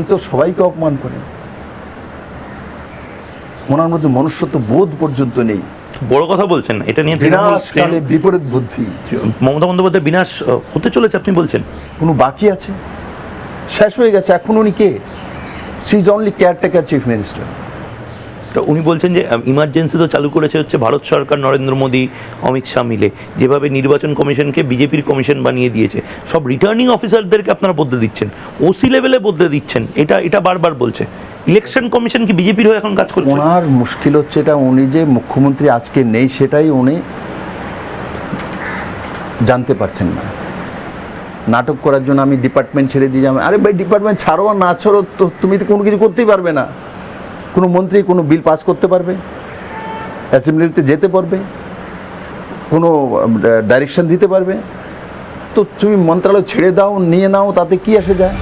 তো সবাইকে অপমান করে, ওনার মধ্যে মনুষ্যত্ব বোধ পর্যন্ত নেই। বড় কথা বলছেন, এটা নিয়ে বিনাশকালে বিপরীত বুদ্ধি। মমতা বন্দ্যোপাধ্যায় বিনাশ হতে চলেছে আপনি বলছেন? কোনো বাকি আছে? শেষ হয়ে গেছে। এখন উনি কে? She is only caretaker chief minister. তো উনি বলছেন যে ইমার্জেন্সি তো চালু করেছে হচ্ছে ভারত সরকার, নরেন্দ্র মোদী, অমিত শাহ মিলে, যেভাবে নির্বাচন কমিশনকে বিজেপির কমিশন বানিয়ে দিয়েছে, সব রিটার্নিং অফিসারদেরকে আপনারা বদলে দিচ্ছেন, ওসি লেভেলে বদলে দিচ্ছেন, এটা বারবার বলছে। ইলেকশন কমিশন কি বিজেপির হয়ে এখন কাজ করছে? ওনার মুশকিল হচ্ছে এটা, উনি যে মুখ্যমন্ত্রী আজকে নেই সেটাই উনি জানতে পারছেন না। নাটক করার জন্য আমি ডিপার্টমেন্ট ছেড়ে দিয়ে যাবো। আরে ভাই, ডিপার্টমেন্ট ছাড়ো আর না ছাড়ো তো তুমি তো কোনো কিছু করতেই পারবে না। কোনো মন্ত্রী কোনো বিল পাস করতে পারবে, অ্যাসেম্বলিতে যেতে পারবে, কোনো ডাইরেকশন দিতে পারবে? তো তুমি মন্ত্রণালয় ছেড়ে দাও, নিয়ে নাও, তাতে কি আসে যায়?